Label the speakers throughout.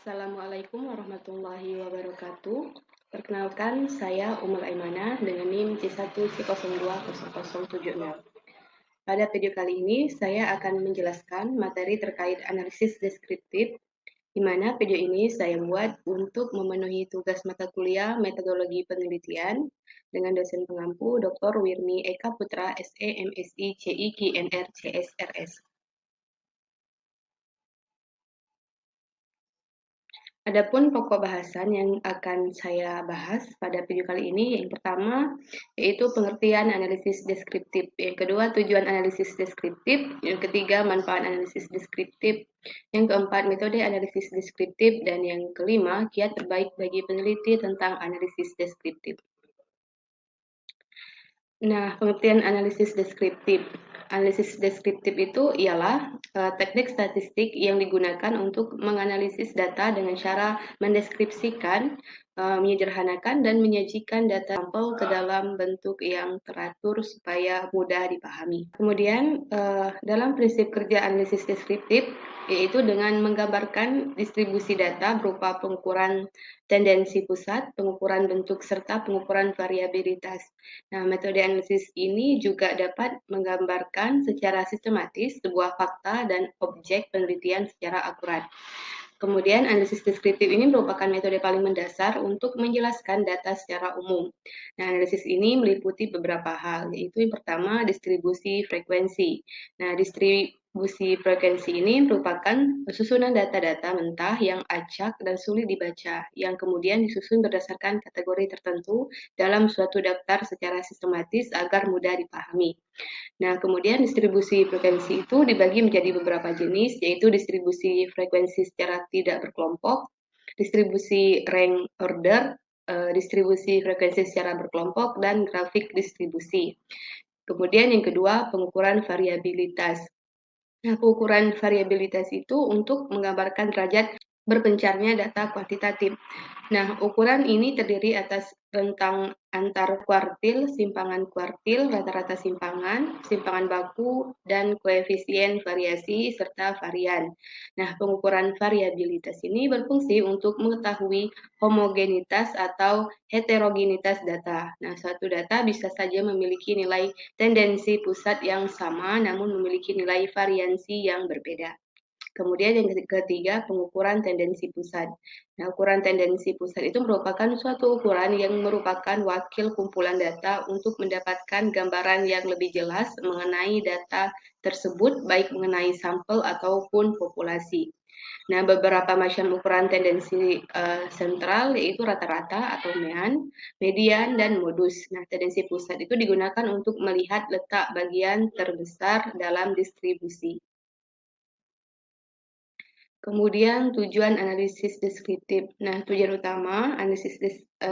Speaker 1: Assalamualaikum warahmatullahi wabarakatuh. Perkenalkan, saya Umul Aimanah dengan NIM C1C020070. Pada video kali ini, saya akan menjelaskan materi terkait analisis deskriptif, di mana video ini saya buat untuk memenuhi tugas mata kuliah metodologi penelitian dengan dosen pengampu Dr. Wirni Eka Putra, SE, MSI, CI, GNR, CSRS. Adapun pokok bahasan yang akan saya bahas pada video kali ini, yang pertama yaitu pengertian analisis deskriptif, yang kedua tujuan analisis deskriptif, yang ketiga manfaat analisis deskriptif, yang keempat metode analisis deskriptif, dan yang kelima kiat terbaik bagi peneliti tentang analisis deskriptif. Nah, pengertian analisis deskriptif. Analisis deskriptif itu ialah teknik statistik yang digunakan untuk menganalisis data dengan cara mendeskripsikan, menyederhanakan, dan menyajikan data sampel ke dalam bentuk yang teratur supaya mudah dipahami. Kemudian, dalam prinsip kerja analisis deskriptif, yaitu dengan menggambarkan distribusi data berupa pengukuran tendensi pusat, pengukuran bentuk, serta pengukuran variabilitas. Nah, metode analisis ini juga dapat menggambarkan secara sistematis sebuah fakta dan objek penelitian secara akurat. Kemudian, analisis deskriptif ini merupakan metode paling mendasar untuk menjelaskan data secara umum. Nah, analisis ini meliputi beberapa hal, yaitu yang pertama, distribusi frekuensi. Nah, distribusi frekuensi ini merupakan susunan data-data mentah yang acak dan sulit dibaca, yang kemudian disusun berdasarkan kategori tertentu dalam suatu daftar secara sistematis agar mudah dipahami. Nah, kemudian distribusi frekuensi itu dibagi menjadi beberapa jenis, yaitu distribusi frekuensi secara tidak berkelompok, distribusi rank order, distribusi frekuensi secara berkelompok, dan grafik distribusi. Kemudian yang kedua, pengukuran variabilitas. Nah, pengukuran variabilitas itu untuk menggambarkan derajat berpencarnya data kuantitatif. Nah, ukuran ini terdiri atas rentang antar kuartil, simpangan kuartil, rata-rata simpangan, simpangan baku, dan koefisien variasi serta varian. Nah, pengukuran variabilitas ini berfungsi untuk mengetahui homogenitas atau heterogenitas data. Nah, suatu data bisa saja memiliki nilai tendensi pusat yang sama namun memiliki nilai variansi yang berbeda. Kemudian yang ketiga, pengukuran tendensi pusat. Nah, ukuran tendensi pusat itu merupakan suatu ukuran yang merupakan wakil kumpulan data untuk mendapatkan gambaran yang lebih jelas mengenai data tersebut, baik mengenai sampel ataupun populasi. Nah, beberapa macam ukuran tendensi sentral yaitu rata-rata atau median, dan modus. Nah, tendensi pusat itu digunakan untuk melihat letak bagian terbesar dalam distribusi. Kemudian tujuan analisis deskriptif. Nah, tujuan utama analisis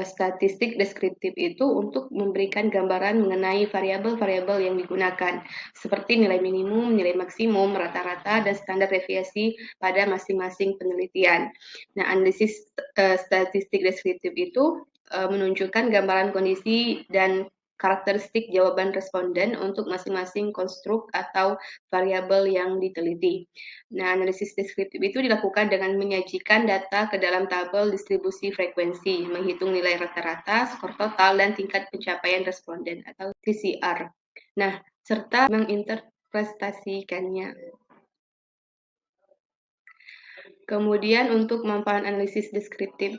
Speaker 1: statistik deskriptif itu untuk memberikan gambaran mengenai variabel-variabel yang digunakan, seperti nilai minimum, nilai maksimum, rata-rata, dan standar deviasi pada masing-masing penelitian. Nah, analisis statistik deskriptif itu menunjukkan gambaran kondisi dan karakteristik jawaban responden untuk masing-masing konstruk atau variabel yang diteliti. Nah, analisis deskriptif itu dilakukan dengan menyajikan data ke dalam tabel distribusi frekuensi, menghitung nilai rata-rata, skor total, dan tingkat pencapaian responden atau TCR. Nah, serta menginterpretasikannya. Kemudian untuk manfaat analisis deskriptif.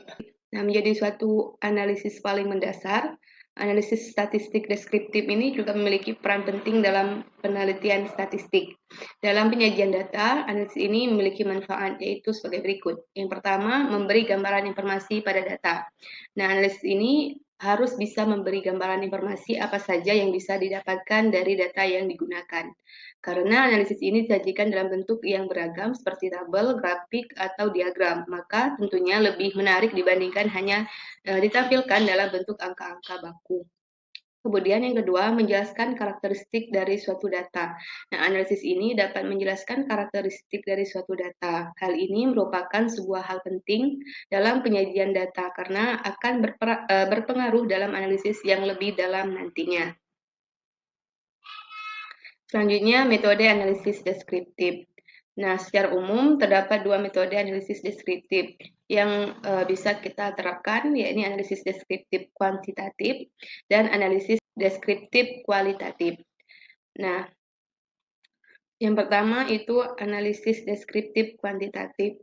Speaker 1: Nah, menjadi suatu analisis paling mendasar, analisis statistik deskriptif ini juga memiliki peran penting dalam penelitian statistik. Dalam penyajian data, analisis ini memiliki manfaat yaitu sebagai berikut. Yang pertama, memberi gambaran informasi pada data. Nah, analisis ini harus bisa memberi gambaran informasi apa saja yang bisa didapatkan dari data yang digunakan. Karena analisis ini disajikan dalam bentuk yang beragam seperti tabel, grafik, atau diagram, maka tentunya lebih menarik dibandingkan hanya ditampilkan dalam bentuk angka-angka baku. Kemudian yang kedua, menjelaskan karakteristik dari suatu data. Nah, analisis ini dapat menjelaskan karakteristik dari suatu data. Hal ini merupakan sebuah hal penting dalam penyajian data karena akan berpengaruh dalam analisis yang lebih dalam nantinya. Selanjutnya, metode analisis deskriptif. Nah, secara umum terdapat dua metode analisis deskriptif yang bisa kita terapkan, yakni analisis deskriptif kuantitatif dan analisis deskriptif kualitatif. Nah, yang pertama itu analisis deskriptif kuantitatif.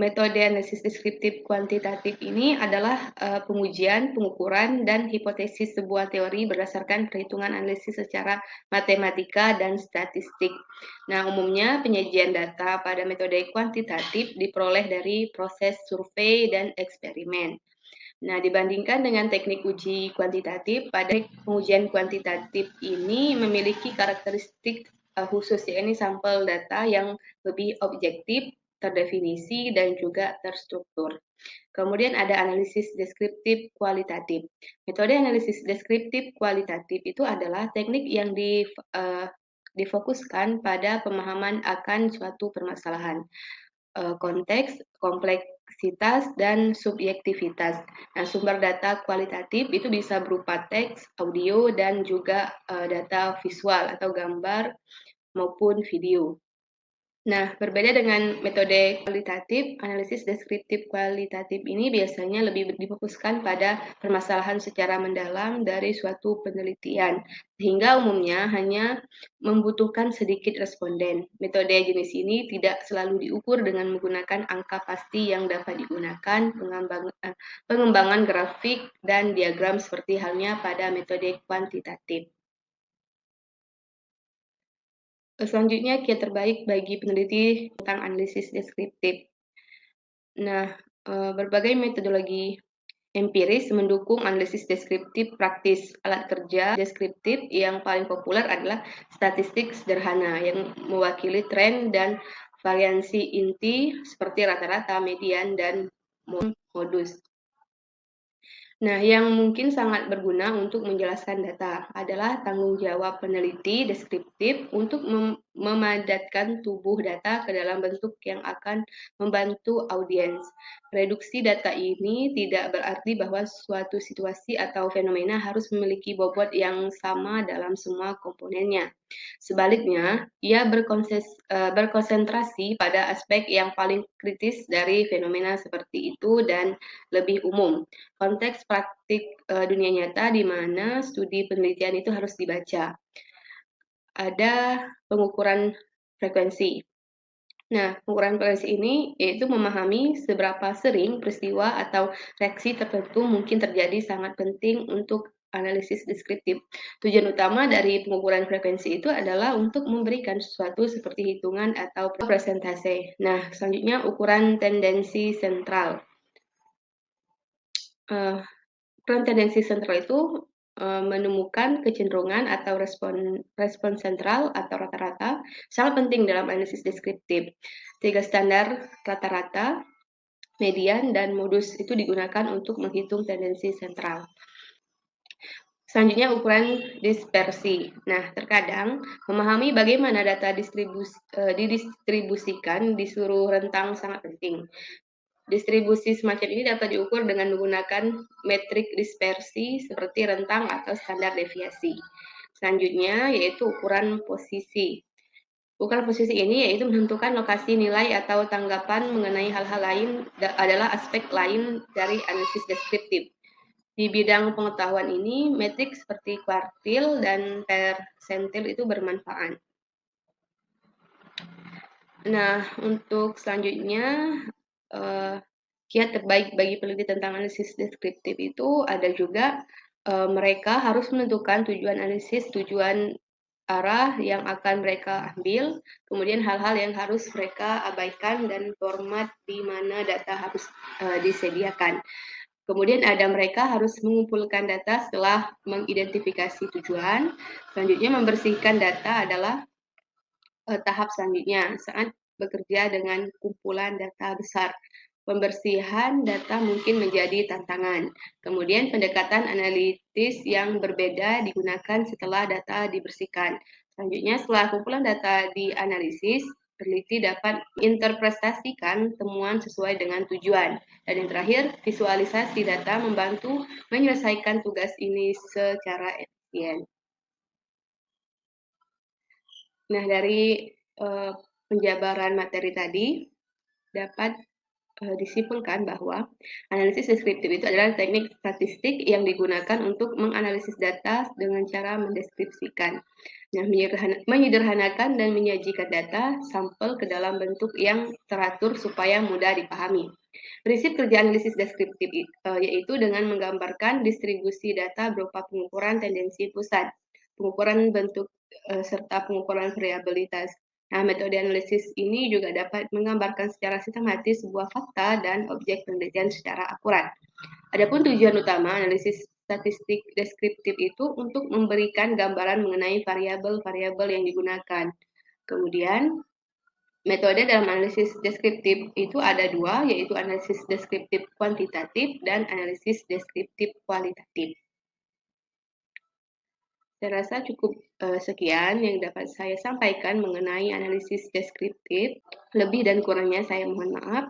Speaker 1: Metode analisis deskriptif kuantitatif ini adalah pengujian, pengukuran, dan hipotesis sebuah teori berdasarkan perhitungan analisis secara matematika dan statistik. Nah, umumnya penyajian data pada metode kuantitatif diperoleh dari proses survei dan eksperimen. Nah, dibandingkan dengan teknik uji kuantitatif, pada pengujian kuantitatif ini memiliki karakteristik khusus, yakni sampel data yang lebih objektif, terdefinisi, dan juga terstruktur. Kemudian ada analisis deskriptif kualitatif. Metode analisis deskriptif kualitatif itu adalah teknik yang difokuskan pada pemahaman akan suatu permasalahan, konteks, kompleksitas, dan subjektivitas. Nah, sumber data kualitatif itu bisa berupa teks, audio, dan juga data visual atau gambar maupun video. Nah, berbeda dengan metode kualitatif, analisis deskriptif kualitatif ini biasanya lebih difokuskan pada permasalahan secara mendalam dari suatu penelitian, sehingga umumnya hanya membutuhkan sedikit responden. Metode jenis ini tidak selalu diukur dengan menggunakan angka pasti yang dapat digunakan pengembangan grafik dan diagram seperti halnya pada metode kuantitatif. Selanjutnya, kiat terbaik bagi peneliti tentang analisis deskriptif. Nah, berbagai metodologi empiris mendukung analisis deskriptif praktis. Alat kerja deskriptif yang paling populer adalah statistik sederhana yang mewakili tren dan variansi inti seperti rata-rata, median, dan modus. Nah, yang mungkin sangat berguna untuk menjelaskan data adalah tanggung jawab peneliti deskriptif untuk memadatkan tubuh data ke dalam bentuk yang akan membantu audiens. Reduksi data ini tidak berarti bahwa suatu situasi atau fenomena harus memiliki bobot yang sama dalam semua komponennya. Sebaliknya, ia berkonsentrasi pada aspek yang paling kritis dari fenomena seperti itu dan lebih umum. Konteks praktik dunia nyata di mana studi penelitian itu harus dibaca. Ada pengukuran frekuensi. Nah, pengukuran frekuensi ini yaitu memahami seberapa sering peristiwa atau reaksi tertentu mungkin terjadi sangat penting untuk analisis deskriptif. Tujuan utama dari pengukuran frekuensi itu adalah untuk memberikan sesuatu seperti hitungan atau presentase. Nah, selanjutnya ukuran tendensi sentral. Ukuran tendensi sentral itu menemukan kecenderungan atau respon sentral atau rata-rata sangat penting dalam analisis deskriptif. 3 standar rata-rata, median, dan modus itu digunakan untuk menghitung tendensi sentral. Selanjutnya ukuran dispersi. Nah, terkadang memahami bagaimana data didistribusikan di seluruh rentang sangat penting. Distribusi semacam ini dapat diukur dengan menggunakan metrik dispersi seperti rentang atau standar deviasi. Selanjutnya yaitu ukuran posisi. Ukuran posisi ini yaitu menentukan lokasi nilai atau tanggapan mengenai hal-hal lain adalah aspek lain dari analisis deskriptif. Di bidang pengetahuan ini, metrik seperti kuartil dan persentil itu bermanfaat. Nah, untuk selanjutnya, kiat terbaik bagi peneliti tentang analisis deskriptif itu ada juga mereka harus menentukan tujuan analisis, tujuan arah yang akan mereka ambil, kemudian hal-hal yang harus mereka abaikan, dan format di mana data harus disediakan. Kemudian ada mereka harus mengumpulkan data setelah mengidentifikasi tujuan. Selanjutnya membersihkan data adalah tahap selanjutnya saat bekerja dengan kumpulan data besar. Pembersihan data mungkin menjadi tantangan. Kemudian pendekatan analitis yang berbeda digunakan setelah data dibersihkan. Selanjutnya, setelah kumpulan data dianalisis, peneliti dapat menginterpretasikan temuan sesuai dengan tujuan. Dan yang terakhir, visualisasi data membantu menyelesaikan tugas ini secara efisien. Nah, dari penjabaran materi tadi dapat disimpulkan bahwa analisis deskriptif itu adalah teknik statistik yang digunakan untuk menganalisis data dengan cara mendeskripsikan. Nah, menyederhanakan dan menyajikan data sampel ke dalam bentuk yang teratur supaya mudah dipahami. Prinsip kerja analisis deskriptif yaitu dengan menggambarkan distribusi data berupa pengukuran tendensi pusat, pengukuran bentuk serta pengukuran variabilitas. Nah, metode analisis ini juga dapat menggambarkan secara sistematis sebuah fakta dan objek penelitian secara akurat. Adapun tujuan utama analisis statistik deskriptif itu untuk memberikan gambaran mengenai variabel-variabel yang digunakan. Kemudian, metode dalam analisis deskriptif itu ada dua, yaitu analisis deskriptif kuantitatif dan analisis deskriptif kualitatif. Saya rasa cukup sekian yang dapat saya sampaikan mengenai analisis deskriptif. Lebih dan kurangnya saya mohon maaf.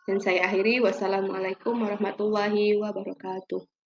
Speaker 1: Dan saya akhiri, wassalamualaikum warahmatullahi wabarakatuh.